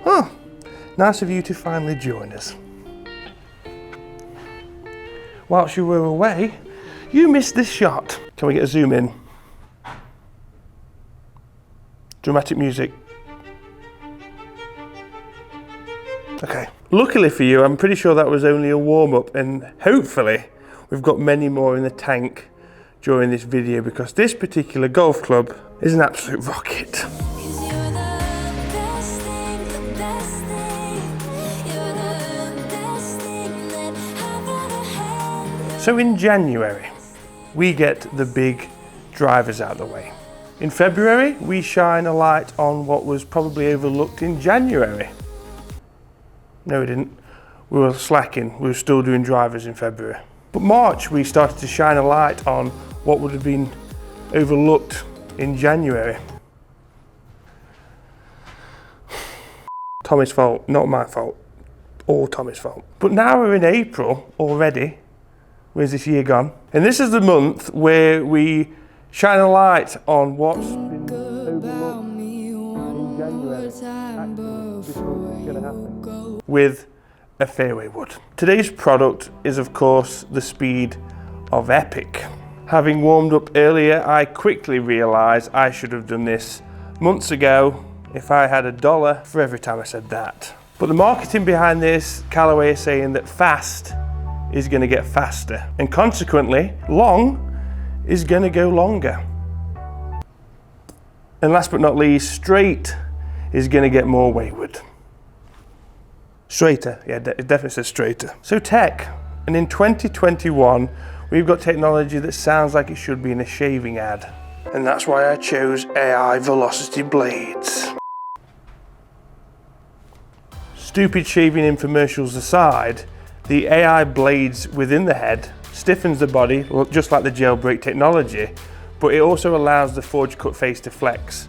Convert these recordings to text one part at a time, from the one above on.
Oh, nice of you to finally join us. Whilst you were away, you missed this shot. Can we get a zoom in? Dramatic music. Okay. Luckily for you, I'm pretty sure that was only a warm-up, and hopefully we've got many more in the tank during this video, because this particular golf club is an absolute rocket. So in January, we get the big drivers out of the way. In February, we shine a light on what was probably overlooked in January. No, we didn't. We were slacking. We were still doing drivers in February. But March, we started to shine a light on what would have been overlooked in January. Tommy's fault, not my fault. All Tommy's fault. But now we're in April already. Where's this year gone? And this is the month where we shine a light on what's been overlooked in January. Actually, this month is going to happen with a fairway wood. Today's product is, of course, the Speed of Epic. Having warmed up earlier, I quickly realised I should have done this months ago if I had $1 for every time I said that. But the marketing behind this, Callaway is saying that fast is going to get faster, and consequently, long is going to go longer. And last but not least, straight is going to get more wayward. Straighter, yeah, it definitely says straighter. So tech, and in 2021, we've got technology that sounds like it should be in a shaving ad. And that's why I chose AI velocity blades. Stupid shaving infomercials aside, the AI blades within the head stiffens the body, just like the jailbreak technology, but it also allows the forge cut face to flex,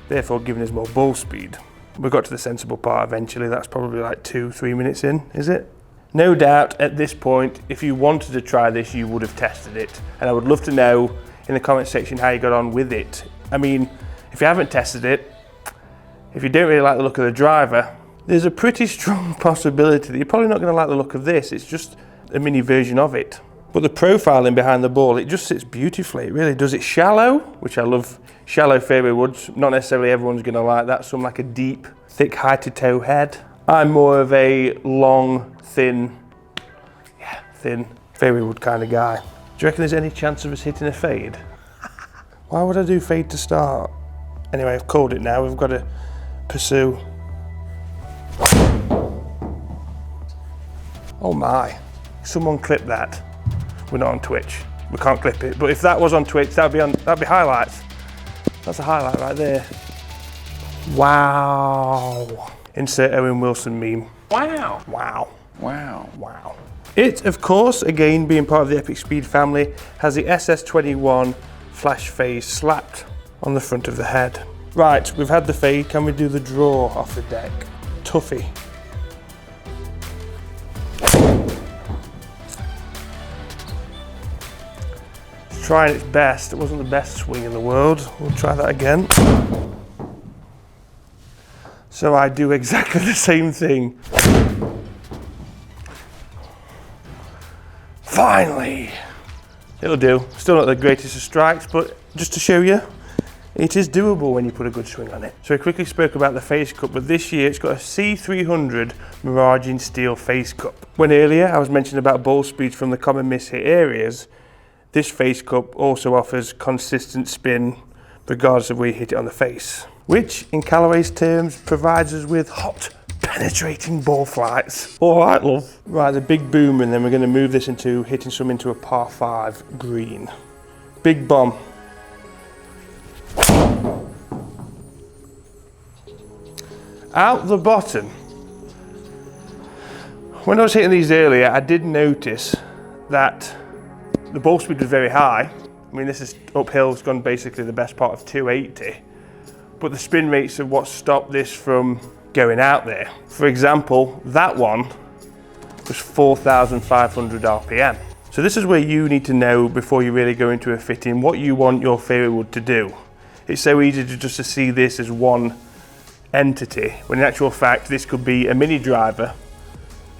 therefore giving us more ball speed. We got to the sensible part eventually. That's probably like 2-3 minutes in, is it? No doubt at this point, if you wanted to try this, you would have tested it. And I would love to know in the comment section how you got on with it. I mean, if you haven't tested it, if you don't really like the look of the driver, there's a pretty strong possibility that you're probably not going to like the look of this. It's just a mini version of it. But the profiling behind the ball, it just sits beautifully. It really does. It's shallow, which I love. Shallow fairway woods. Not necessarily everyone's going to like that. Some like a deep, thick, high-to-toe head. I'm more of a long, thin fairway wood kind of guy. Do you reckon there's any chance of us hitting a fade? Why would I do fade to start? Anyway, I've called it now. We've got to pursue. Oh my, someone clip that. We're not on Twitch. We can't clip it, but if that was on Twitch, that'd be highlights. That's a highlight right there. Wow. Insert Owen Wilson meme. Wow. Wow. Wow. Wow. It, of course, again, being part of the Epic Speed family, has the SS21 flash phase slapped on the front of the head. Right, we've had the fade. Can we do the draw off the deck? Toughie. It's trying its best. It wasn't the best swing in the world. We'll try that again. So I do exactly the same thing. Finally! It'll do. Still not the greatest of strikes, but just to show you, it is doable when you put a good swing on it. So I quickly spoke about the face cup, but this year it's got a C300 Miraging steel face cup. When earlier I was mentioning about ball speeds from the common miss-hit areas, this face cup also offers consistent spin regardless of where you hit it on the face, which in Callaway's terms provides us with hot, penetrating ball flights. All right, love. Right, the big boom, and then we're going to move this into hitting some into a par 5 green. Big bomb. Out the bottom. When I was hitting these earlier, I did notice that the ball speed was very high. I mean, this is uphill, it's gone basically the best part of 280. But the spin rates are what stopped this from going out there. For example, that one was 4,500 RPM. So this is where you need to know before you really go into a fitting what you want your fairway wood to do. It's so easy to just to see this as one entity, when in actual fact this could be a mini driver.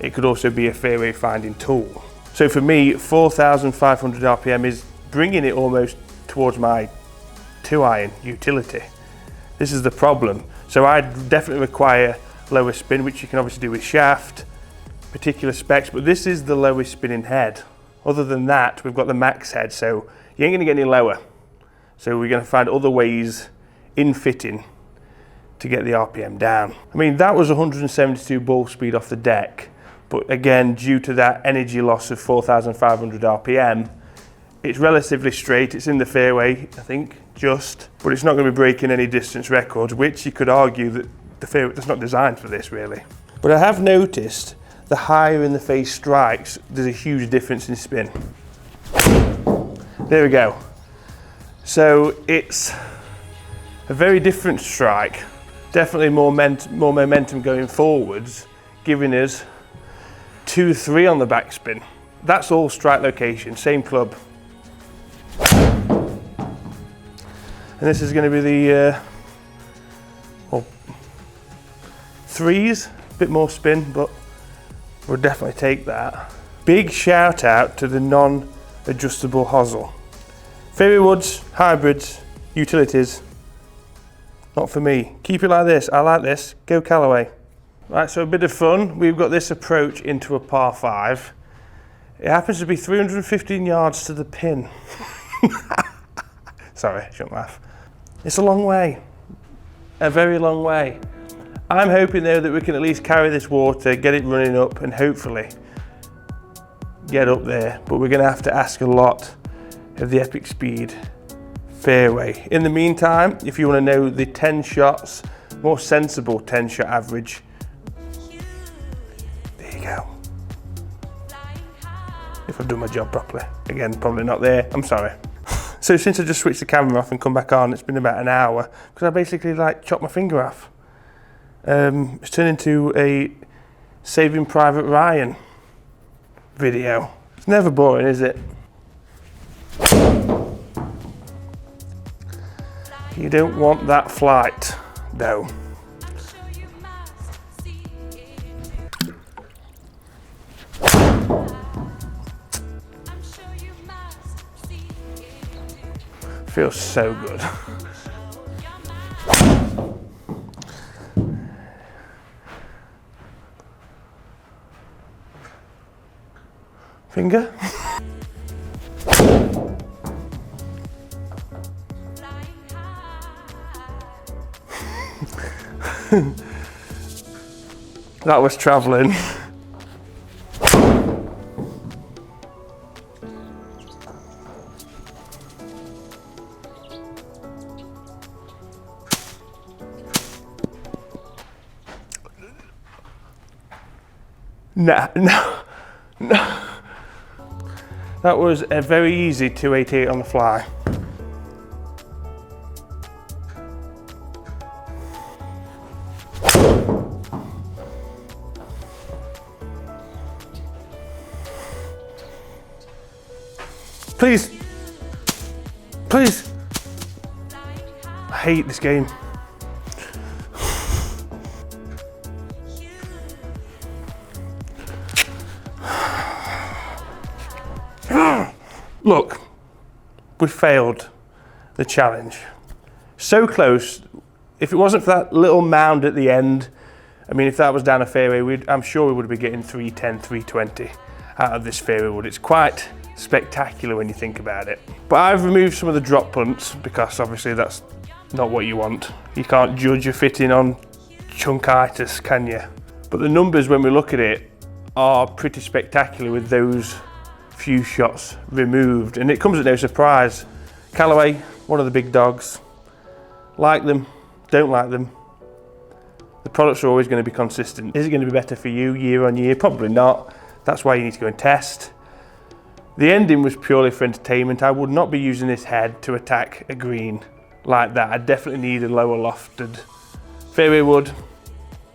It could also be a fairway finding tool. So for me, 4,500 RPM is bringing it almost towards my 2-iron utility. This is the problem. So I definitely require lower spin, which you can obviously do with shaft, particular specs, but this is the lowest spinning head. Other than that, we've got the max head, so you ain't gonna get any lower. So we're gonna find other ways in fitting to get the RPM down. I mean, that was 172 ball speed off the deck, but again, due to that energy loss of 4,500 RPM, it's relatively straight. It's in the fairway, I think, just, but it's not going to be breaking any distance records, which you could argue that the fairway that's not designed for this really. But I have noticed the higher in the face strikes, there's a huge difference in spin. There we go. So it's a very different strike, definitely more momentum going forwards, giving us 2-3 on the backspin. That's all strike location, same club. And this is going to be the threes, a bit more spin, but we'll definitely take that. Big shout out to the non-adjustable hosel. Fairway woods, hybrids, utilities, not for me. Keep it like this, I like this, go Callaway. Right, so a bit of fun. We've got this approach into a par 5. It happens to be 315 yards to the pin. Sorry, shouldn't laugh. It's a long way, a very long way. I'm hoping though that we can at least carry this water, get it running up and hopefully get up there, but we're gonna have to ask a lot of the Epic Speed Fairway. In the meantime, if you wanna know the 10 shots, more sensible 10 shot average, there you go. If I've done my job properly. Again, probably not there, I'm sorry. So since I just switched the camera off and come back on, it's been about an hour, because I basically like chopped my finger off. It's turned into a Saving Private Ryan video. It's never boring, is it? You don't want that flight, though. Feels so good. Finger. That was traveling. No. That was a very easy 288 on the fly. Please. Please. I hate this game. Look, we failed the challenge. So close. If it wasn't for that little mound at the end, I mean, if that was down a fairway, I'm sure we would be getting 310, 320 out of this fairway wood. It's quite spectacular when you think about it. But I've removed some of the drop punts because obviously that's not what you want. You can't judge your fitting on chunkitis, can you? But the numbers, when we look at it, are pretty spectacular with those few shots removed, and it comes at no surprise. Callaway, one of the big dogs. Like them, don't like them. The products are always going to be consistent. Is it going to be better for you year on year? Probably not. That's why you need to go and test. The ending was purely for entertainment. I would not be using this head to attack a green like that. I definitely need a lower lofted fairway wood,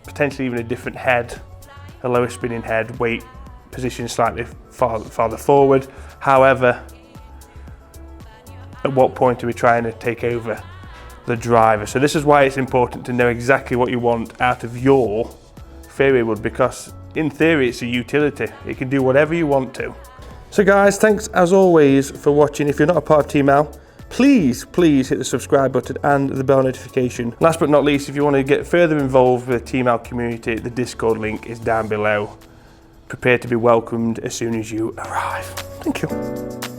potentially even a different head, a lower spinning head, weight position slightly farther forward. However, at what point are we trying to take over the driver. So this is why it's important to know exactly what you want out of your fairway wood, because in theory it's a utility. It can do whatever you want to. So guys, thanks as always for watching. If you're not a part of TEAMAL, please hit the subscribe button and the bell notification. Last but not least, if you want to get further involved with the TEAMAL community, the Discord link is down below. Prepare to be welcomed as soon as you arrive. Thank you.